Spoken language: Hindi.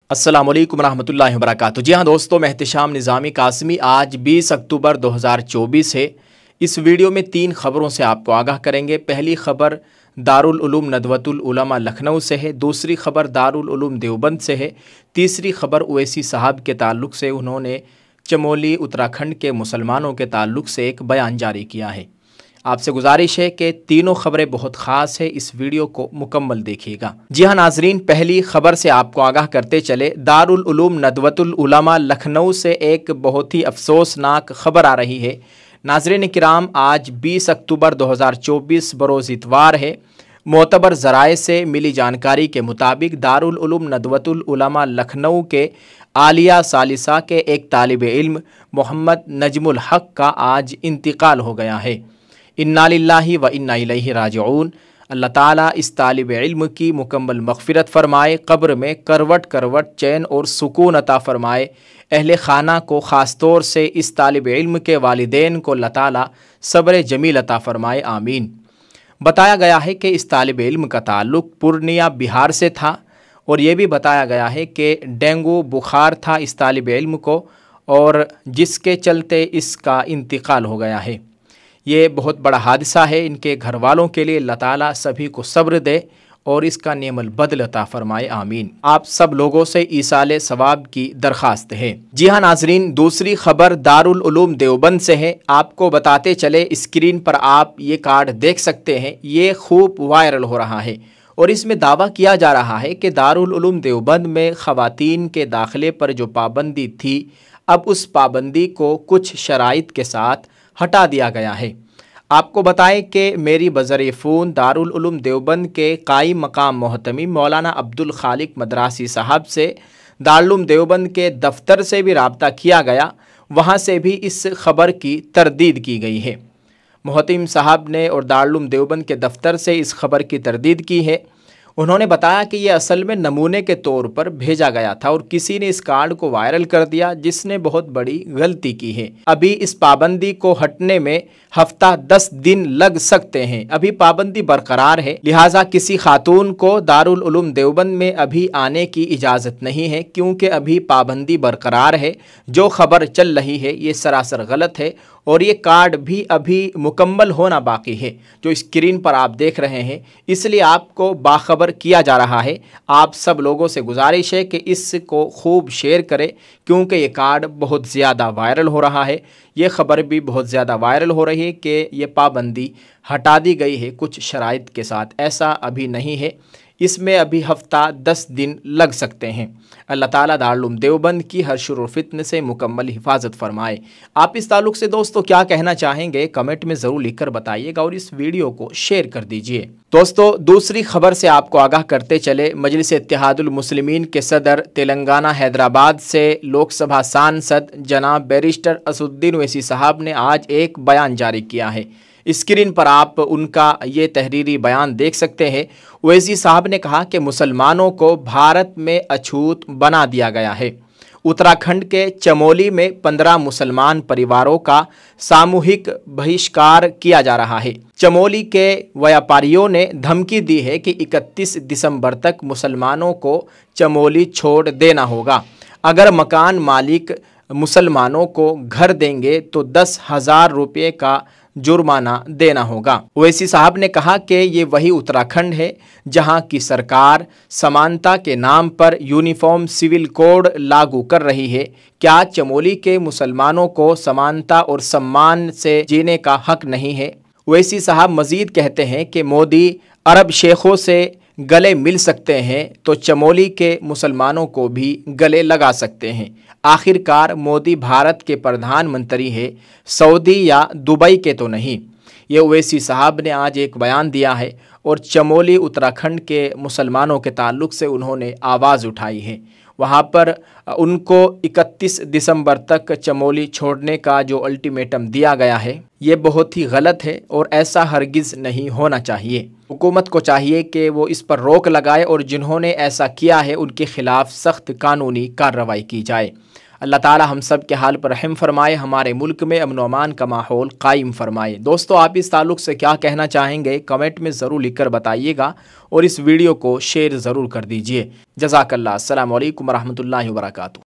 अस्सलामुअलैकुम रहमतुल्लाहि व बरकातुहू। जी हाँ दोस्तों, मैं एहतिशाम निज़ामी कासमी आज 20 अक्टूबर 2024 है। इस वीडियो में 3 ख़बरों से आपको आगाह करेंगे। पहली ख़बर दारुल उलूम नदवतुल उलमा लखनऊ से है, दूसरी ख़बर दारुल उलूम देवबंद से है, तीसरी ख़बर ओवैसी साहब के ताल्लुक़ से उन्होंने चमोली उत्तराखंड के मुसलमानों के ताल्लुक़ से एक बयान जारी किया है। आपसे गुजारिश है कि तीनों खबरें बहुत ख़ास है, इस वीडियो को मुकम्मल देखिएगा। जी हाँ नाजरीन, पहली खबर से आपको आगाह करते चले, दारुल उलूम नदवतुल उलमा लखनऊ से एक बहुत ही अफसोसनाक खबर आ रही है। नाजरीन किराम, आज 20 अक्टूबर 2024 बरोज़ इतवार है। मोतबर ज़राए से मिली जानकारी के मुताबिक दारुल उलूम नदवतुल उलमा लखनऊ के आलिया सालिसा के एक तालिब इल्म मोहम्मद नजमुल हक का आज इंतकाल हो गया है। इन्ना लिल्लाहि व इन्ना इलैहि राजिऊन। अल्लाह ताला इस तालिब इल्म की मुकम्मल मग़फ़िरत फ़रमाए, क़ब्र में करवट करवट चैन और सुकून अता फ़रमाए। अहले ख़ाना को ख़ास तौर से इस तालिब इल्म के वालिदैन को अल्लाह ताला सब्र जमील अता फ़रमाए, आमीन। बताया गया है कि इस तालिब इल्म का ताल्लुक़ पूर्णिया बिहार से था और ये भी बताया गया है कि डेंगू बुखार था इस तालिब इल्म को, और जिसके चलते इसका इंतकाल हो गया है। ये बहुत बड़ा हादसा है इनके घर वालों के लिए। अल्लाह ताला सभी को सब्र दे और इसका नेमल बदल अता फरमाए, आमीन। आप सब लोगों से ईसाले सवाब की दरख्वास्त है। जी हाँ नाजरीन, दूसरी खबर दारुल उलूम देवबंद से है। आपको बताते चले, स्क्रीन पर आप ये कार्ड देख सकते हैं, ये खूब वायरल हो रहा है और इसमें दावा किया जा रहा है कि दारुल उलूम देवबंद में ख़वातीन के दाखिले पर जो पाबंदी थी, अब उस पाबंदी को कुछ शराइत के साथ हटा दिया गया है। आपको बताएं कि मेरी बज़र फ़ोन दारुल उलूम देवबंद के कायम मकाम मोहतमिम मौलाना अब्दुल खालिक मदरासी साहब से दारुल उलूम देवबंद के दफ्तर से भी रब्ता किया गया, वहाँ से भी इस खबर की तरदीद की गई है। मोहतमिम साहब ने और दारुल उलूम देवबंद के दफ्तर से इस खबर की तरदीद की है। उन्होंने बताया कि ये असल में नमूने के तौर पर भेजा गया था और किसी ने इस कार्ड को वायरल कर दिया, जिसने बहुत बड़ी गलती की है। अभी इस पाबंदी को हटने में हफ्ता 10 दिन लग सकते हैं। अभी पाबंदी बरकरार है, लिहाजा किसी खातून को दारुल उलूम देवबंद में अभी आने की इजाज़त नहीं है, क्योंकि अभी पाबंदी बरकरार है। जो खबर चल रही है ये सरासर गलत है और ये कार्ड भी अभी मुकम्मल होना बाकी है, जो स्क्रीन पर आप देख रहे हैं। इसलिए आपको बाखबर किया जा रहा है। आप सब लोगों से गुजारिश है कि इसको खूब शेयर करें, क्योंकि ये कार्ड बहुत ज़्यादा वायरल हो रहा है। ये ख़बर भी बहुत ज़्यादा वायरल हो रही है कि ये पाबंदी हटा दी गई है कुछ शराइत के साथ। ऐसा अभी नहीं है, इसमें अभी हफ्ता 10 दिन लग सकते हैं। अल्लाह ताला दारुल उलूम देवबंद की हर शुर और फितने से मुकम्मल हिफाजत फरमाए। आप इस ताल्लुक़ से दोस्तों क्या कहना चाहेंगे, कमेंट में ज़रूर लिखकर बताइएगा और इस वीडियो को शेयर कर दीजिए। दोस्तों, दूसरी खबर से आपको आगाह करते चले, मजलिस इत्तेहादुल मुस्लिमीन के सदर तेलंगाना हैदराबाद से लोकसभा सांसद जनाब बैरिस्टर असदुद्दीन ओवैसी साहब ने आज एक बयान जारी किया है। स्क्रीन पर आप उनका ये तहरीरी बयान देख सकते हैं। ओवैसी साहब ने कहा कि मुसलमानों को भारत में अछूत बना दिया गया है। उत्तराखंड के चमोली में 15 मुसलमान परिवारों का सामूहिक बहिष्कार किया जा रहा है। चमोली के व्यापारियों ने धमकी दी है कि 31 दिसंबर तक मुसलमानों को चमोली छोड़ देना होगा। अगर मकान मालिक मुसलमानों को घर देंगे तो 10,000 रुपये का जुर्माना देना होगा। ओवैसी साहब ने कहा कि ये वही उत्तराखंड है जहां की सरकार समानता के नाम पर यूनिफॉर्म सिविल कोड लागू कर रही है। क्या चमोली के मुसलमानों को समानता और सम्मान से जीने का हक नहीं है? ओवैसी साहब मजीद कहते हैं कि मोदी अरब शेखों से गले मिल सकते हैं तो चमोली के मुसलमानों को भी गले लगा सकते हैं। आखिरकार मोदी भारत के प्रधानमंत्री है, सऊदी या दुबई के तो नहीं। ये ओवैसी साहब ने आज एक बयान दिया है और चमोली उत्तराखंड के मुसलमानों के ताल्लुक़ से उन्होंने आवाज़ उठाई है। वहाँ पर उनको 31 दिसंबर तक चमोली छोड़ने का जो अल्टीमेटम दिया गया है, ये बहुत ही गलत है और ऐसा हरगिज़ नहीं होना चाहिए। हुकूमत को चाहिए कि वो इस पर रोक लगाए और जिन्होंने ऐसा किया है उनके ख़िलाफ़ सख्त कानूनी कार्रवाई की जाए। अल्लाह ताला हम सब के हाल पर रहम फरमाए, हमारे मुल्क में अमन व अमान का माहौल कायम फरमाए। दोस्तों, आप इस ताल्लुक़ से क्या कहना चाहेंगे कमेंट में ज़रूर लिखकर बताइएगा और इस वीडियो को शेयर ज़रूर कर दीजिए। जज़ाकल्लाह। अस्सलामु अलैकुम व रहमतुल्लाहि व बरकातुहू।